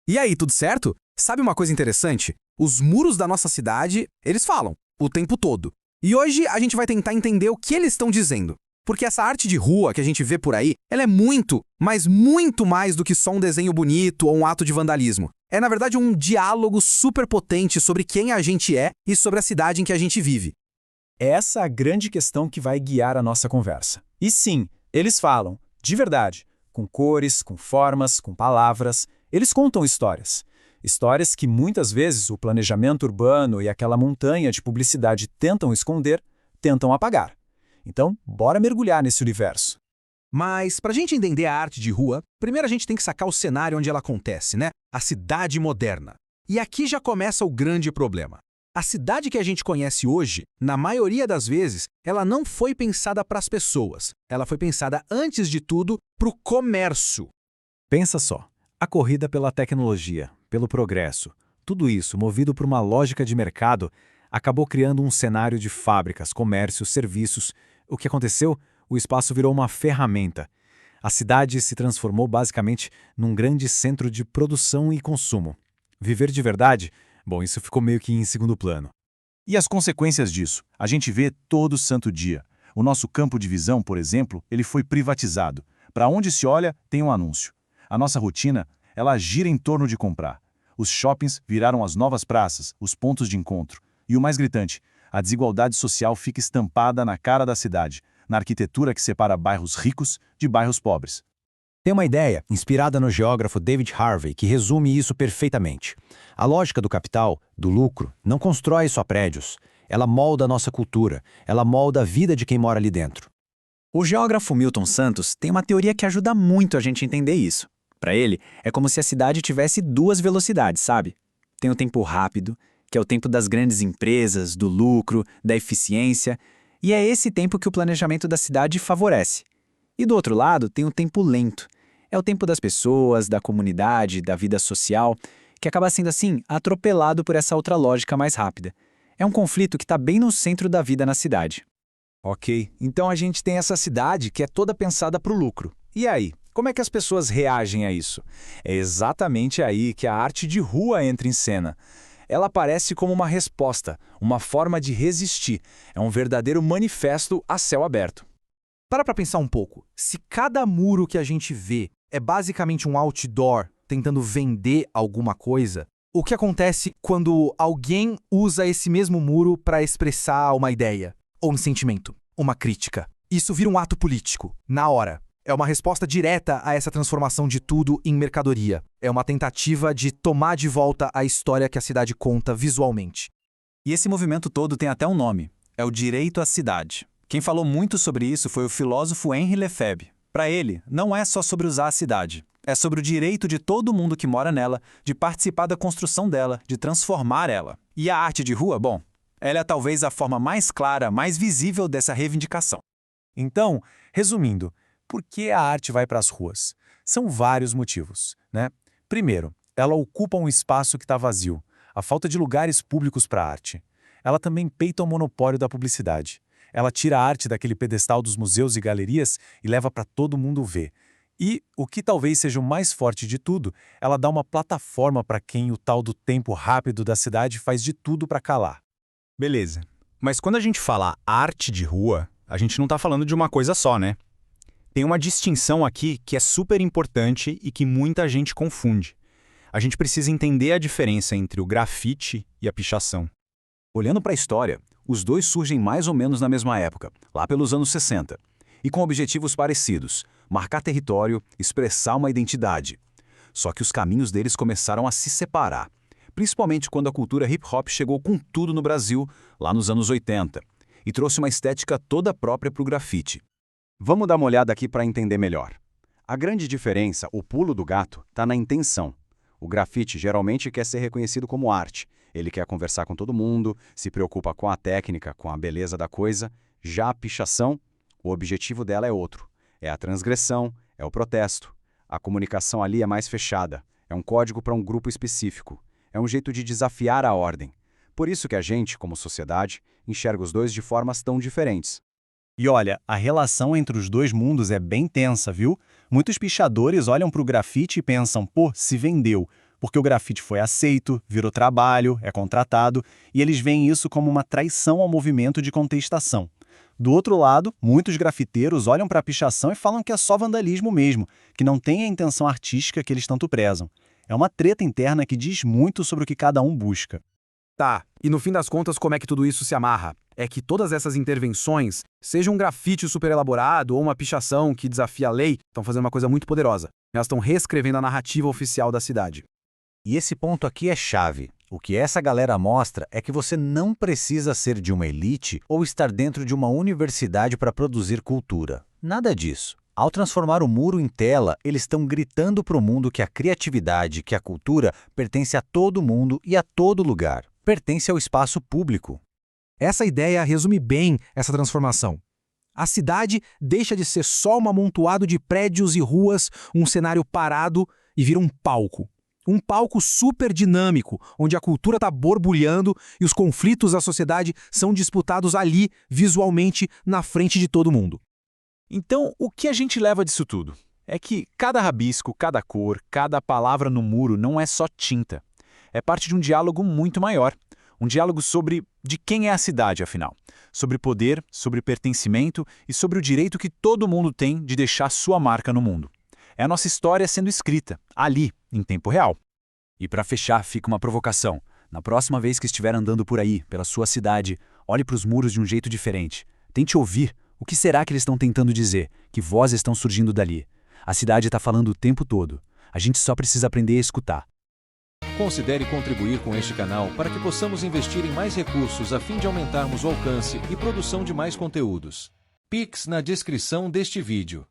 E aí, tudo certo? Sabe uma coisa interessante? Os muros da nossa cidade, eles falam o tempo todo. E hoje a gente vai tentar entender o que eles estão dizendo. Porque essa arte de rua que a gente vê por aí, ela é muito, mas muito mais do que só um desenho bonito ou um ato de vandalismo. É, na verdade, um diálogo super potente sobre quem a gente é e sobre a cidade em que a gente vive. Essa é a grande questão que vai guiar a nossa conversa. E sim, eles falam, de verdade, com cores, com formas, com palavras. Eles contam histórias. Histórias que muitas vezes o planejamento urbano e aquela montanha de publicidade tentam esconder, tentam apagar. Então, bora mergulhar nesse universo. Mas, para a gente entender a arte de rua, primeiro a gente tem que sacar o cenário onde ela acontece, né? A cidade moderna. E aqui já começa o grande problema. A cidade que a gente conhece hoje, na maioria das vezes, ela não foi pensada para as pessoas. Ela foi pensada, antes de tudo, para o comércio. Pensa só, a corrida pela tecnologia, pelo progresso, tudo isso movido por uma lógica de mercado, acabou criando um cenário de fábricas, comércios, serviços. O que aconteceu? O espaço virou uma ferramenta. A cidade se transformou basicamente num grande centro de produção e consumo. Viver de verdade? Bom, isso ficou meio que em segundo plano. E as consequências disso? A gente vê todo santo dia. O nosso campo de visão, por exemplo, ele foi privatizado. Para onde se olha, tem um anúncio. A nossa rotina, ela gira em torno de comprar. Os shoppings viraram as novas praças, os pontos de encontro. E o mais gritante, a desigualdade social fica estampada na cara da cidade, na arquitetura que separa bairros ricos de bairros pobres. Tem uma ideia, inspirada no geógrafo David Harvey, que resume isso perfeitamente. A lógica do capital, do lucro, não constrói só prédios. Ela molda a nossa cultura, ela molda a vida de quem mora ali dentro. O geógrafo Milton Santos tem uma teoria que ajuda muito a gente a entender isso. Para ele, é como se a cidade tivesse duas velocidades, sabe? Tem o tempo rápido, que é o tempo das grandes empresas, do lucro, da eficiência, e é esse tempo que o planejamento da cidade favorece. E do outro lado, tem o tempo lento. É o tempo das pessoas, da comunidade, da vida social, que acaba sendo assim, atropelado por essa outra lógica mais rápida. É um conflito que está bem no centro da vida na cidade. Ok, então a gente tem essa cidade que é toda pensada para o lucro. E aí, como é que as pessoas reagem a isso? É exatamente aí que a arte de rua entra em cena. Ela aparece como uma resposta, uma forma de resistir. É um verdadeiro manifesto a céu aberto. Para pensar um pouco. Se cada muro que a gente vê é basicamente um outdoor tentando vender alguma coisa, o que acontece quando alguém usa esse mesmo muro para expressar uma ideia, ou um sentimento, uma crítica? Isso vira um ato político, na hora. É uma resposta direta a essa transformação de tudo em mercadoria. É uma tentativa de tomar de volta a história que a cidade conta visualmente. E esse movimento todo tem até um nome. É o direito à cidade. Quem falou muito sobre isso foi o filósofo Henri Lefebvre. Para ele, não é só sobre usar a cidade. É sobre o direito de todo mundo que mora nela, de participar da construção dela, de transformar ela. E a arte de rua, bom, ela é talvez a forma mais clara, mais visível dessa reivindicação. Então, resumindo, por que a arte vai para as ruas? São vários motivos, né? Primeiro, ela ocupa um espaço que está vazio, a falta de lugares públicos para a arte. Ela também peita o monopólio da publicidade. Ela tira a arte daquele pedestal dos museus e galerias e leva para todo mundo ver. E, o que talvez seja o mais forte de tudo, ela dá uma plataforma para quem o tal do tempo rápido da cidade faz de tudo para calar. Beleza. Mas quando a gente fala arte de rua, a gente não está falando de uma coisa só, né? Tem uma distinção aqui que é super importante e que muita gente confunde. A gente precisa entender a diferença entre o grafite e a pichação. Olhando para a história, os dois surgem mais ou menos na mesma época, lá pelos anos 60, e com objetivos parecidos: marcar território, expressar uma identidade. Só que os caminhos deles começaram a se separar, principalmente quando a cultura hip-hop chegou com tudo no Brasil, lá nos anos 80, e trouxe uma estética toda própria para o grafite. Vamos dar uma olhada aqui para entender melhor. A grande diferença, o pulo do gato, está na intenção. O grafite geralmente quer ser reconhecido como arte. Ele quer conversar com todo mundo, se preocupa com a técnica, com a beleza da coisa. Já a pichação, o objetivo dela é outro. É a transgressão, é o protesto. A comunicação ali é mais fechada. É um código para um grupo específico. É um jeito de desafiar a ordem. Por isso que a gente, como sociedade, enxerga os dois de formas tão diferentes. E olha, a relação entre os dois mundos é bem tensa, viu? Muitos pichadores olham para o grafite e pensam, pô, se vendeu, porque o grafite foi aceito, virou trabalho, é contratado, e eles veem isso como uma traição ao movimento de contestação. Do outro lado, muitos grafiteiros olham para a pichação e falam que é só vandalismo mesmo, que não tem a intenção artística que eles tanto prezam. É uma treta interna que diz muito sobre o que cada um busca. Tá, e no fim das contas, como é que tudo isso se amarra? É que todas essas intervenções, seja um grafite super elaborado ou uma pichação que desafia a lei, estão fazendo uma coisa muito poderosa. Elas estão reescrevendo a narrativa oficial da cidade. E esse ponto aqui é chave. O que essa galera mostra é que você não precisa ser de uma elite ou estar dentro de uma universidade para produzir cultura. Nada disso. Ao transformar o muro em tela, eles estão gritando para o mundo que a criatividade, que a cultura, pertence a todo mundo e a todo lugar. Pertence ao espaço público. Essa ideia resume bem essa transformação. A cidade deixa de ser só um amontoado de prédios e ruas, um cenário parado, e vira um palco. Um palco super dinâmico, onde a cultura está borbulhando e os conflitos da sociedade são disputados ali, visualmente, na frente de todo mundo. Então, o que a gente leva disso tudo? É que cada rabisco, cada cor, cada palavra no muro não é só tinta. É parte de um diálogo muito maior. Um diálogo sobre de quem é a cidade, afinal. Sobre poder, sobre pertencimento e sobre o direito que todo mundo tem de deixar sua marca no mundo. É a nossa história sendo escrita, ali, em tempo real. E para fechar, fica uma provocação. Na próxima vez que estiver andando por aí, pela sua cidade, olhe para os muros de um jeito diferente. Tente ouvir. O que será que eles estão tentando dizer? Que vozes estão surgindo dali? A cidade está falando o tempo todo. A gente só precisa aprender a escutar. Considere contribuir com este canal para que possamos investir em mais recursos a fim de aumentarmos o alcance e produção de mais conteúdos. Pix na descrição deste vídeo.